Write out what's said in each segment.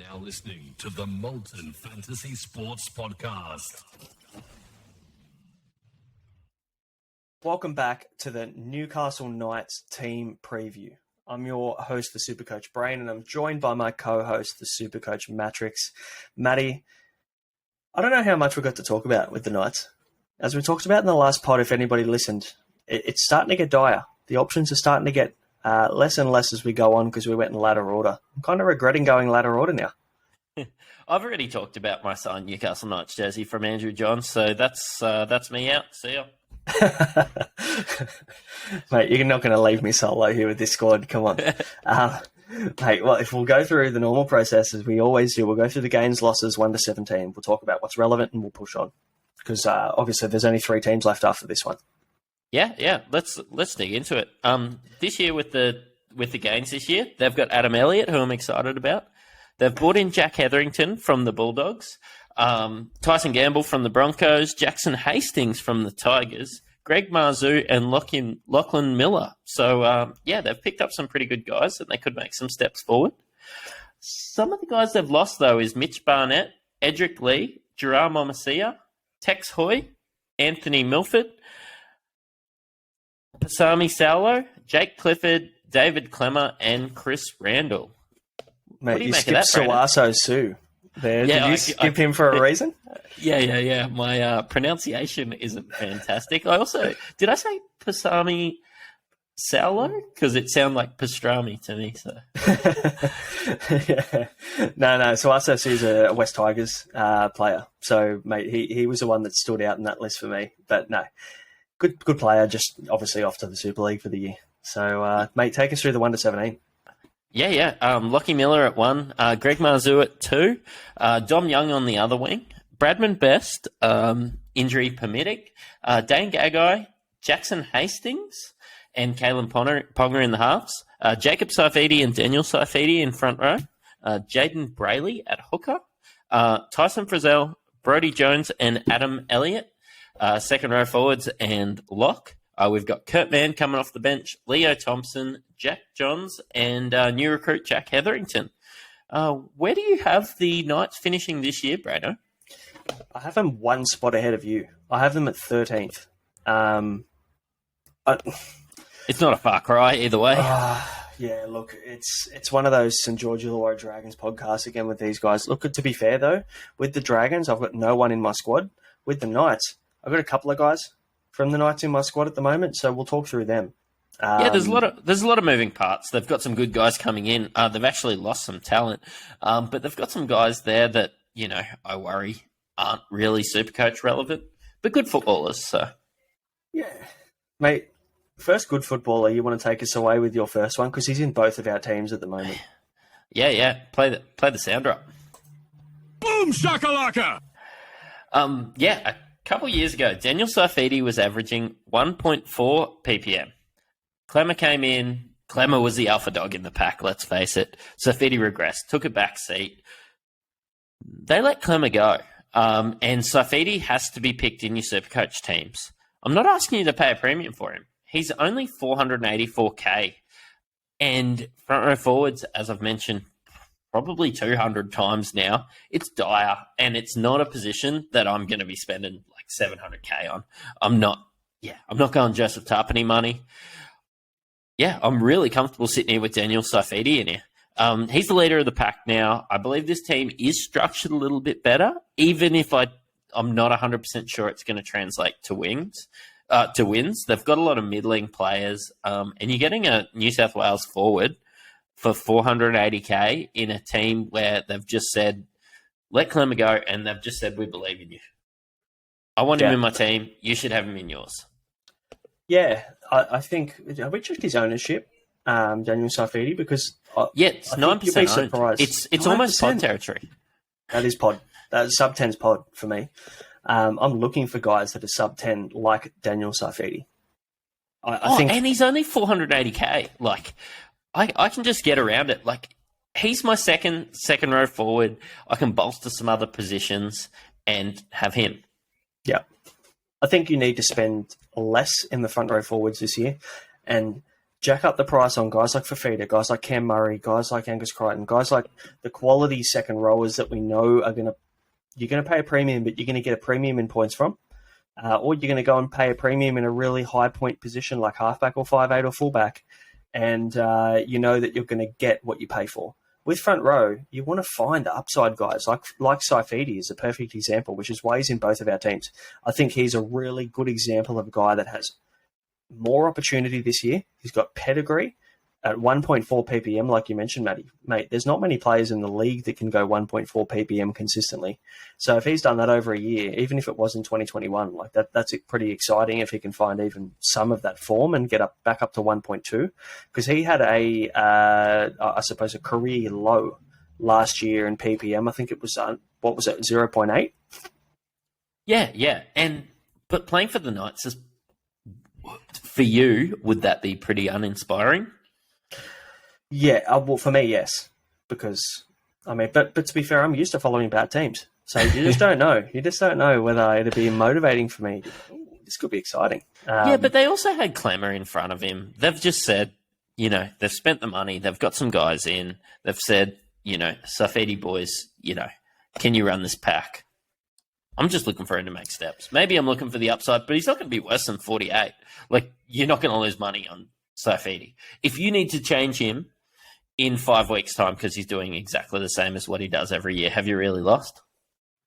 now listening to the Molten Fantasy Sports Podcast. Welcome back to the Newcastle Knights team preview. I'm your host, the Supercoach Brain, and I'm joined by my co-host, the Supercoach Matrix. Matty, I don't know how much we've got to talk about with the Knights. As we talked about in the last pod, if anybody listened, it's starting to get dire. The options are starting to get less and less as we go on because we went in ladder order. I'm kind of regretting going ladder order now. I've already talked about my signed Newcastle Knights jersey from Andrew Johns, so that's me out. See ya. Mate, you're not going to leave me solo here with this squad. Come on. Mate, well, if we'll go through the normal process as we always do, we'll go through the gains, losses, 1 to 17. We'll talk about what's relevant and we'll push on. Because obviously there's only 3 teams left after this one. Yeah. Let's dig into it. This year with the gains this year, they've got Adam Elliott, who I'm excited about. They've brought in Jack Hetherington from the Bulldogs, Tyson Gamble from the Broncos, Jackson Hastings from the Tigers, Greg Marzoo and Lachlan Miller. So, they've picked up some pretty good guys and they could make some steps forward. Some of the guys they've lost, though, is Mitch Barnett, Edric Lee, Gerard Momasia, Tex Hoy, Anthony Milford, Pasami Saulo, Jake Clifford, David Clemmer, and Chris Randall. Mate, you skipped Sawaso Sue there. Yeah, did you skip him for a reason? Yeah. My pronunciation isn't fantastic. I say Pasami Saulo? Because it sounded like pastrami to me. So. Yeah. No. Sawaso Sue's a West Tigers player. So, mate, he was the one that stood out in that list for me. But no, good player, just obviously off to the Super League for the year. So, mate, take us through the 1 to 17. Yeah. Lockie Miller at 1, Greg Marzoo at 2, Dom Young on the other wing, Bradman Best, injury permitting, Dane Gagai, Jackson Hastings, and Kalyn Ponga in the halves, Jacob Saifidi and Daniel Saifidi in front row, Jaden Brayley at hooker, Tyson Frizzell, Brodie Jones, and Adam Elliott, second row forwards and lock. We've got Kurt Mann coming off the bench, Leo Thompson, Jack Johns, and new recruit Jack Hetherington. Where do you have the Knights finishing this year, Braino? I have them 1 spot ahead of you. I have them at 13th. It's not a far cry either way. Yeah, look, it's one of those St. George Illawarra Dragons podcasts again with these guys. Look, to be fair, though, with the Dragons, I've got no one in my squad. With the Knights, I've got a couple of guys from the Knights in my squad at the moment, so we'll talk through them. There's a lot of moving parts. They've got some good guys coming in. They've actually lost some talent, but they've got some guys there that I worry aren't really Supercoach relevant, but good footballers. So yeah, mate. First good footballer, you want to take us away with your first one because he's in both of our teams at the moment. Yeah. Play the sound drop. Boom shakalaka. A couple of years ago, Daniel Saifidi was averaging 1.4 ppm. Clemmer came in. Clemmer was the alpha dog in the pack, let's face it. Saifidi regressed, took a back seat. They let Clemmer go. And Saifidi has to be picked in your Supercoach teams. I'm not asking you to pay a premium for him. He's only $484K. And front row forwards, as I've mentioned, probably 200 times now. It's dire, and it's not a position that I'm going to be spending like $700K on. I'm not going Joseph Tarpany money. Yeah, I'm really comfortable sitting here with Daniel Saifidi in here. He's the leader of the pack now. I believe this team is structured a little bit better, even if I'm not 100% sure it's going to translate to wins. They've got a lot of middling players, and you're getting a New South Wales forward for $480K in a team where they've just said, let Clemmer go, and they've just said, we believe in you. I want him in my team. You should have him in yours. Yeah, I think, have we checked his ownership, Daniel Saifidi? Because it's 9% owned. It's 9%. Almost pod territory. That is pod. That's sub-10's pod for me. I'm looking for guys that are sub-10 like Daniel Saifidi. I think, and he's only $480K. Like, I can just get around it. Like, he's my second row forward. I can bolster some other positions and have him. Yeah. I think you need to spend less in the front row forwards this year. And jack up the price on guys like Fafita, guys like Cam Murray, guys like Angus Crichton, guys like the quality second rowers that we know are you're going to pay a premium, but you're going to get a premium in points from. Or you're going to go and pay a premium in a really high point position like halfback or 5'8" or fullback, and you know that you're going to get what you pay for. With front row, you want to find the upside guys, like Saifidi is a perfect example, which is why he's in both of our teams. I think he's a really good example of a guy that has more opportunity this year. He's got pedigree at 1.4 ppm, like you mentioned, Matty. Mate, there's not many players in the league that can go 1.4 ppm consistently. So if he's done that over a year, even if it was in 2021, like that's pretty exciting if he can find even some of that form and get back up to 1.2. Because he had I suppose, a career low last year in ppm. I think it was, 0.8? Yeah. But playing for the Knights, for you, would that be pretty uninspiring? Yeah, well, for me, yes, because but to be fair, I'm used to following bad teams, so you just don't know. You just don't know whether it'd be motivating for me. This could be exciting. Yeah, but they also had Clemmer in front of him. They've just said, they've spent the money. They've got some guys in. They've said, Saifidi boys, can you run this pack? I'm just looking for him to make steps. Maybe I'm looking for the upside, but he's not going to be worse than 48. Like, you're not going to lose money on Saifidi. If you need to change him in 5 weeks' time because he's doing exactly the same as what he does every year, have you really lost?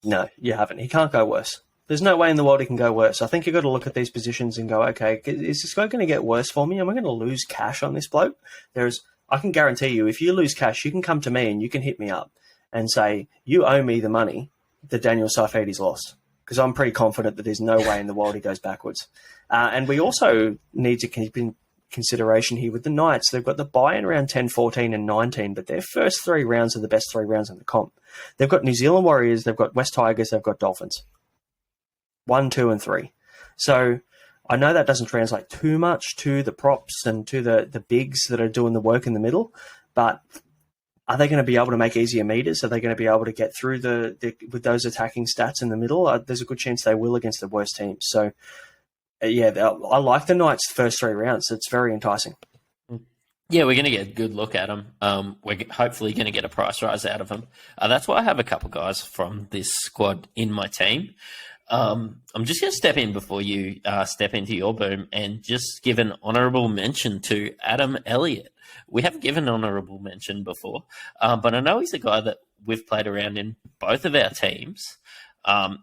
No, you haven't. He can't go worse. There's no way in the world he can go worse. I think you've got to look at these positions and go, okay, is this guy going to get worse for me? Am I going to lose cash on this bloke? I can guarantee you, if you lose cash, you can come to me and you can hit me up and say, you owe me the money that Daniel Saifidi's lost. Because I'm pretty confident that there's no way in the world he goes backwards. And we also need to keep in consideration here with the Knights. They've got the bye in round 10, 14 and 19, but their first 3 rounds are the best 3 rounds in the comp. They've got New Zealand Warriors, they've got West Tigers, they've got Dolphins. 1, 2 and 3. So I know that doesn't translate too much to the props and to the bigs that are doing the work in the middle, but are they going to be able to make easier meters? Are they going to be able to get through with those attacking stats in the middle? There's a good chance they will against the worst teams. So I like the Knights' first 3 rounds. It's very enticing. Yeah, we're going to get a good look at them. We're hopefully going to get a price rise out of them. That's why I have a couple guys from this squad in my team. I'm just going to step in before you step into your boom and just give an honourable mention to Adam Elliott. We haven't given an honourable mention before, but I know he's a guy that we've played around in both of our teams.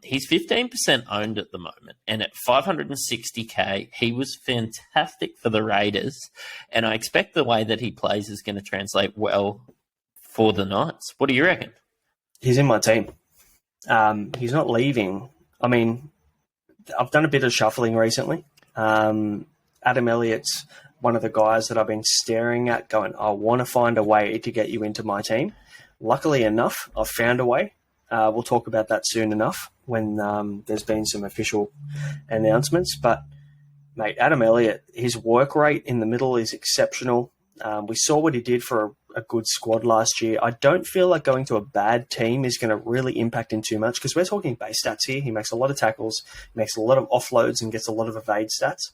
He's 15% owned at the moment, and at 560k, he was fantastic for the Raiders, and I expect the way that he plays is going to translate well for the Knights. What do you reckon? He's in my team. He's not leaving. I mean, I've done a bit of shuffling recently. Adam Elliott's one of the guys that I've been staring at going, I want to find a way to get you into my team. Luckily enough, I've found a way. We'll talk about that soon enough when there's been some official announcements. But, mate, Adam Elliott, his work rate in the middle is exceptional. We saw what he did for a good squad last year. I don't feel like going to a bad team is going to really impact him too much because we're talking base stats here. He makes a lot of tackles, makes a lot of offloads and gets a lot of evade stats.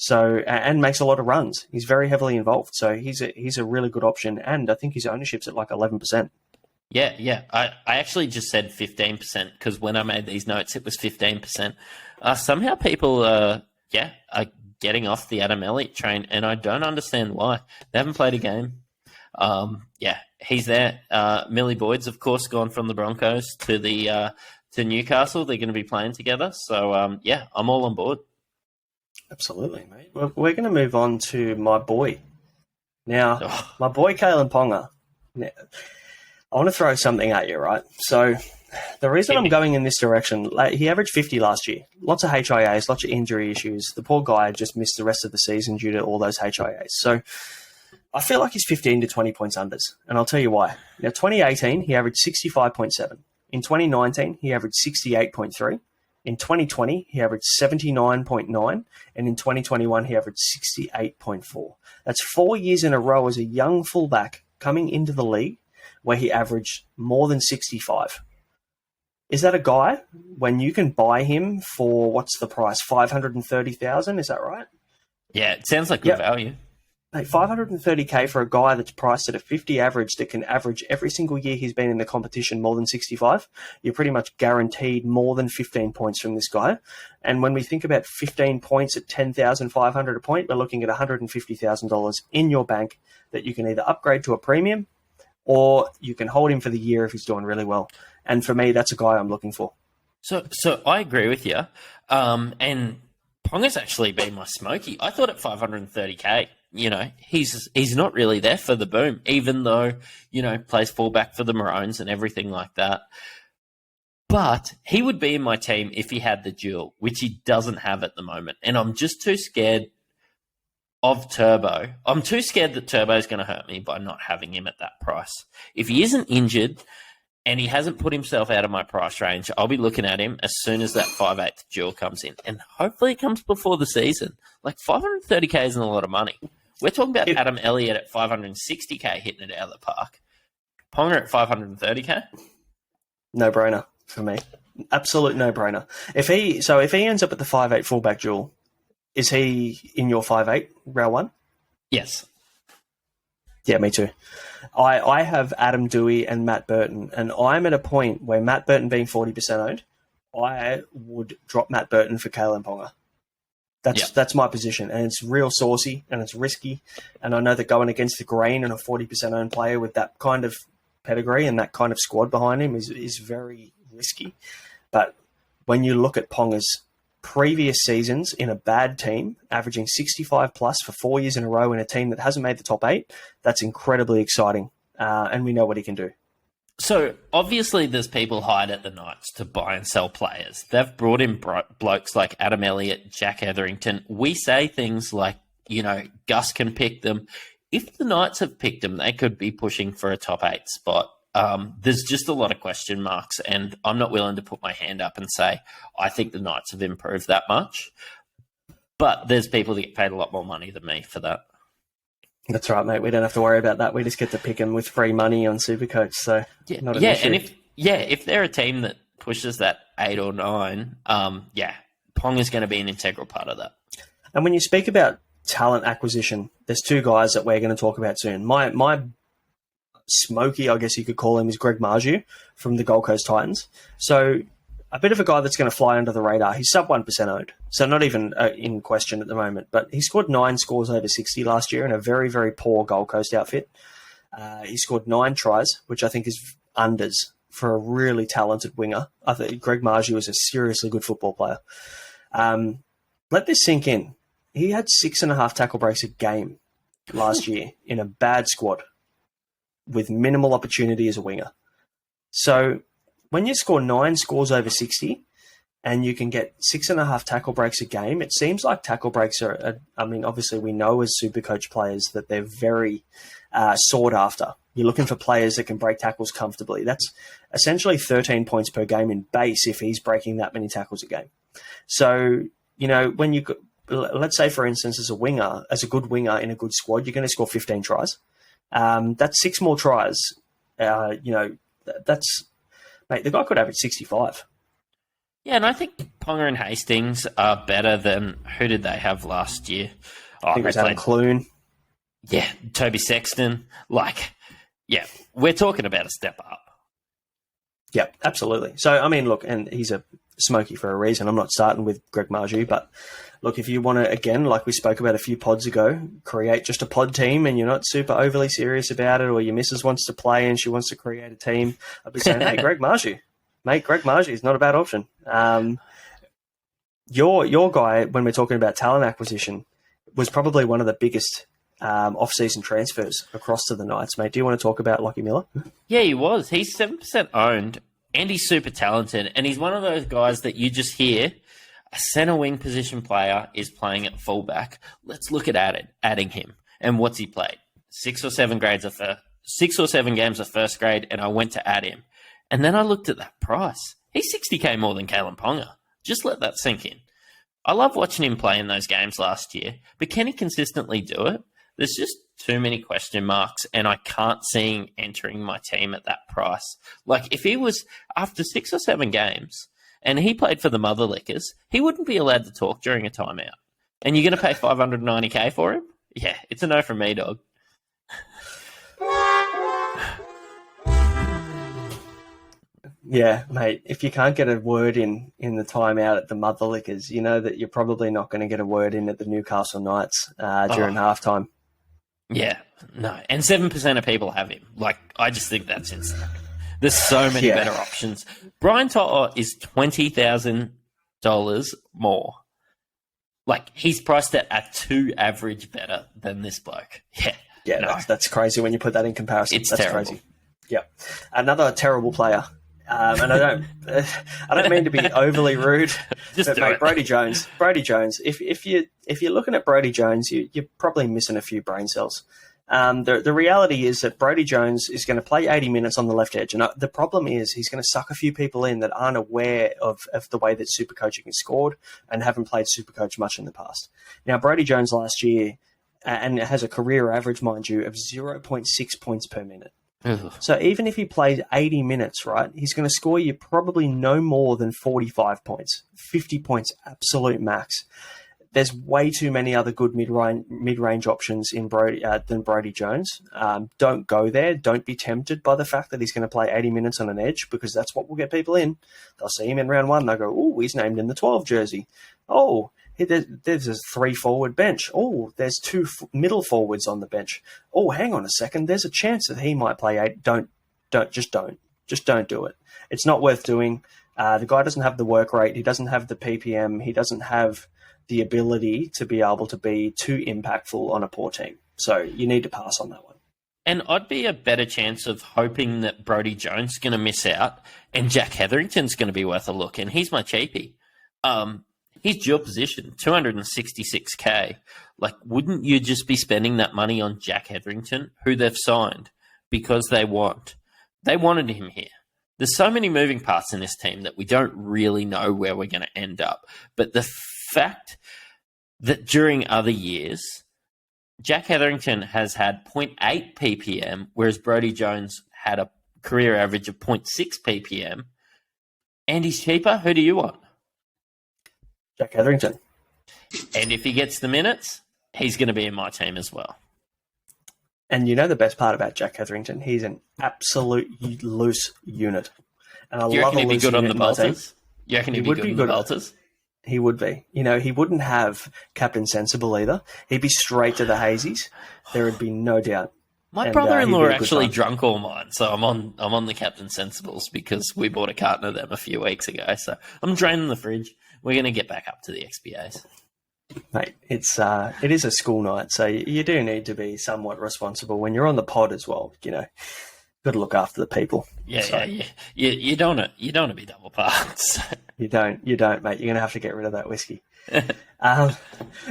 So, and makes a lot of runs. He's very heavily involved. So he's a really good option. And I think his ownership's at like 11%. Yeah. I actually just said 15% because when I made these notes, it was 15%. Somehow people are getting off the Adam Elliott train, and I don't understand why. They haven't played a game. He's there. Millie Boyd's, of course, gone from the Broncos to Newcastle. They're going to be playing together. So, I'm all on board. Absolutely, mate. We're going to move on to my boy. Now, my boy Kalyn Ponga. Now, I want to throw something at you, right? So the reason I'm going in this direction, he averaged 50 last year. Lots of HIAs, lots of injury issues. The poor guy just missed the rest of the season due to all those HIAs. So I feel like he's 15 to 20 points unders, and I'll tell you why. Now, 2018, he averaged 65.7. In 2019, he averaged 68.3. In 2020, he averaged 79.9, and in 2021, he averaged 68.4. That's 4 years in a row as a young fullback coming into the league where he averaged more than 65. Is that a guy when you can buy him for, what's the price, 530,000? Is that right? Yeah, it sounds like good value. Mate, 530k for a guy that's priced at a 50 average that can average every single year he's been in the competition more than 65. You're pretty much guaranteed more than 15 points from this guy. And when we think about 15 points at 10,500 a point, we're looking at $150,000 in your bank that you can either upgrade to a premium or you can hold him for the year if he's doing really well. And for me, that's a guy I'm looking for. So I agree with you. And Ponga's actually been my smoky. I thought at 530k, he's not really there for the boom, even though, plays fullback for the Maroons and everything like that. But he would be in my team if he had the dual, which he doesn't have at the moment. And I'm just too scared of Turbo. I'm too scared that Turbo is going to hurt me by not having him at that price. If he isn't injured and he hasn't put himself out of my price range, I'll be looking at him as soon as that 5'8" dual comes in. And hopefully it comes before the season. Like 530k isn't a lot of money. We're talking about Adam Elliott at 560k hitting it out of the park. Ponga at 530k? No-brainer for me. Absolute no-brainer. If he ends up at the 5'8" fullback dual, is he in your 5'8", round one? Yes. Yeah, me too. I have Adam Dewey and Matt Burton, and I'm at a point where Matt Burton being 40% owned, I would drop Matt Burton for Kalyn Ponga. That's my position, and it's real saucy and it's risky. And I know that going against the grain and a 40% owned player with that kind of pedigree and that kind of squad behind him is very risky. But when you look at Ponga's previous seasons in a bad team, averaging 65 plus for 4 years in a row in a team that hasn't made the top 8, that's incredibly exciting. And we know what he can do. So, obviously, there's people hired at the Knights to buy and sell players. They've brought in blokes like Adam Elliott, Jack Etherington. We say things like, Gus can pick them. If the Knights have picked them, they could be pushing for a top 8 spot. There's just a lot of question marks, and I'm not willing to put my hand up and say, I think the Knights have improved that much. But there's people that get paid a lot more money than me for that. That's right, mate. We don't have to worry about that. We just get to pick them with free money on Supercoach. So, not an issue. And if they're a team that pushes that 8 or 9, Ponga's going to be an integral part of that. And when you speak about talent acquisition, there's two guys that we're going to talk about soon. My smoky, I guess you could call him, is Greg Marju from the Gold Coast Titans. So a bit of a guy that's going to fly under the radar. He's sub 1% owned, so not even in question at the moment. But he scored 9 scores over 60 last year in a very, very poor Gold Coast outfit. He scored 9 tries, which I think is unders for a really talented winger. I think Greg Marju is a seriously good football player. Let this sink in. He had 6.5 tackle breaks a game last year in a bad squad with minimal opportunity as a winger. So when you score 9 scores over 60 and you can get 6.5 tackle breaks a game, it seems like tackle breaks are, obviously we know as Supercoach players that they're very sought after. You're looking for players that can break tackles comfortably. That's essentially 13 points per game in base if he's breaking that many tackles a game. So, when you, let's say, for instance, as a good winger in a good squad, you're going to score 15 tries. That's 6 more tries. Mate, the guy could average 65. Yeah, and I think Ponga and Hastings are better than, who did they have last year? I think it was Adam Clune. Yeah, Toby Sexton. We're talking about a step up. Yeah, absolutely. So, look, and he's a smoky for a reason. I'm not starting with Greg Marju, but look, if you want to, again, like we spoke about a few pods ago, create just a pod team and you're not super overly serious about it, or your missus wants to play and she wants to create a team, I'd be saying, hey, Greg Marju. Mate, Greg Marju is not a bad option. Your guy, when we're talking about talent acquisition, was probably one of the biggest off-season transfers across to the Knights, mate. Do you want to talk about Lockie Miller? Yeah, he was. He's 7% owned, and he's super talented, and he's one of those guys that you just hear, a centre wing position player is playing at fullback. Let's look at adding him. And what's he played? 6 or 7 games of first grade, and I went to add him. And then I looked at that price. He's 60k more than Kalyn Ponga. Just let that sink in. I love watching him play in those games last year, but can he consistently do it? There's just too many question marks, and I can't see him entering my team at that price. Like, if he was after 6 or 7 games and he played for the Mother Lickers, he wouldn't be allowed to talk during a timeout. And you're going to pay 590k for him? Yeah, it's a no from me, dog. Yeah, mate, if you can't get a word in the timeout at the Motherlickers, you know that you're probably not going to get a word in at the Newcastle Knights during halftime. Yeah, no. And 7% of people have him. Like, I just think that's insane. There's so many better options. Brian To'o is $20,000 more. Like, he's priced at 2 average better than this bloke. Yeah, no. that's crazy when you put that in comparison. It's that's terrible. Crazy. Yeah, another terrible player. And I don't mean to be overly rude, but mate, Brodie Jones. If you're looking at Brodie Jones, you're probably missing a few brain cells. The reality is that Brodie Jones is going to play 80 minutes on the left edge, and the problem is he's going to suck a few people in that aren't aware of the way that Supercoaching is scored and haven't played Supercoach much in the past. Now, Brodie Jones last year and has a career average, mind you, of 0.6 points per minute. Ugh. So even if he plays 80 minutes, right, he's going to score you probably no more than 45 points, 50 points, absolute max. There's way too many other good mid-range options in than Brodie Jones. Don't go there. Don't be tempted by the fact that he's going to play 80 minutes on an edge, because that's what will get people in. They'll see him in round one. They'll go, oh, he's named in the 12 jersey. Oh, there's a 3-forward bench. Oh, there's 2 middle forwards on the bench. Oh, hang on a second. There's a chance that he might play 8. Just don't do it. It's not worth doing. The guy doesn't have the work rate. He doesn't have the PPM. He doesn't have the ability to be able to be too impactful on a poor team. So you need to pass on that one. And I'd be a better chance of hoping that Brodie Jones is going to miss out and Jack Hetherington's going to be worth a look. And he's my cheapie. He's dual position, $266K. Like, wouldn't you just be spending that money on Jack Hetherington, who they've signed because they wanted him here? There's so many moving parts in this team that we don't really know where we're going to end up. But the fact that during other years, Jack Hetherington has had 0.8 ppm, whereas Brodie Jones had a career average of 0.6 ppm, and he's cheaper, who do you want? Jack Hetherington. And if he gets the minutes, he's going to be in my team as well. And you know the best part about Jack Hetherington? He's an absolute loose unit. And I love a loose unit in my team. You reckon he'd be good on the Bolters? He would be. You know, he wouldn't have Captain Sensible either. He'd be straight to the Hazies. There would be no doubt. My brother-in-law actually drunk all mine, so I'm on the Captain Sensibles because we bought a carton of them a few weeks ago. So I'm draining the fridge. We're going to get back up to the XBAs. Mate, it is a school night, so you do need to be somewhat responsible when you're on the pod as well. You know, got to look after the people. Yeah. You don't want to be double parts. You don't, mate. You're going to have to get rid of that whiskey.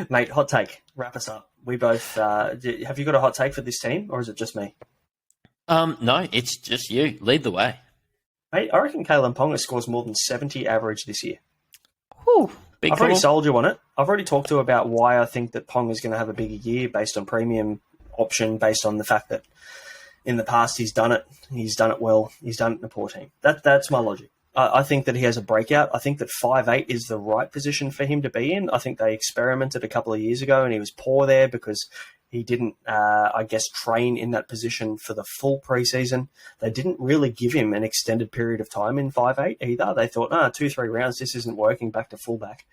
Mate, hot take. Wrap us up. We both have you got a hot take for this team, or is it just me? No, it's just you. Lead the way. Mate, I reckon Kalyn Ponga scores more than 70 average this year. Whew, I've already sold you on it. I've already talked to you about why I think that Ponga is going to have a bigger year based on premium option, based on the fact that in the past he's done it. He's done it well. He's done it in a poor team. That's my logic. I think that he has a breakout. I think that 5'8" is the right position for him to be in. I think they experimented a couple of years ago and he was poor there because he didn't, train in that position for the full preseason. They didn't really give him an extended period of time in 5'8" either. They thought, 2-3 rounds, this isn't working, back to fullback.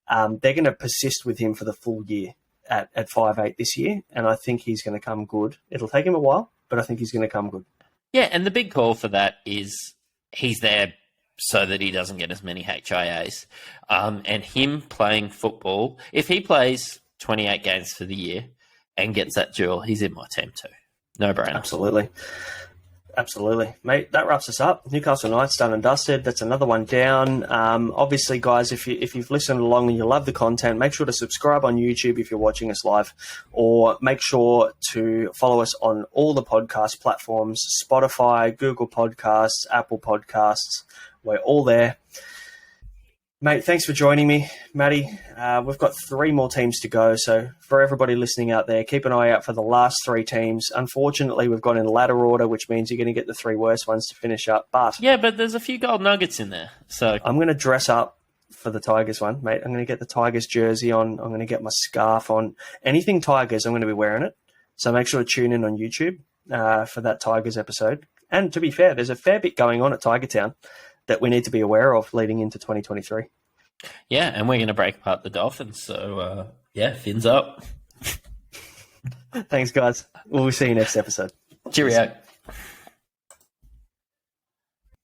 They're going to persist with him for the full year at 5'8" this year, and I think he's going to come good. It'll take him a while, but I think he's going to come good. Yeah, and the big call for that is he's there so that he doesn't get as many HIAs. And him playing football, if he plays 28 games for the year and gets that duel, he's in my team too. No brainer. Absolutely. Mate, that wraps us up. Newcastle Knights done and dusted. That's another one down. Obviously, guys, if you've listened along and you love the content, make sure to subscribe on YouTube if you're watching us live, or make sure to follow us on all the podcast platforms, Spotify, Google Podcasts, Apple Podcasts. We're all there. Mate, thanks for joining me. Matty, we've got 3 more teams to go, so for everybody listening out there, keep an eye out for the last 3 teams. Unfortunately, we've gone in ladder order, which means you're going to get the 3 worst ones to finish up. But yeah, but there's a few gold nuggets in there. So I'm going to dress up for the Tigers one, mate. I'm going to get the Tigers jersey on. I'm going to get my scarf on. Anything Tigers, I'm going to be wearing it. So make sure to tune in on YouTube for that Tigers episode. And to be fair, there's a fair bit going on at Tiger Town that we need to be aware of leading into 2023. Yeah, and we're going to break apart the Dolphins. So, fins up. Thanks, guys. We'll see you next episode. Cheerio.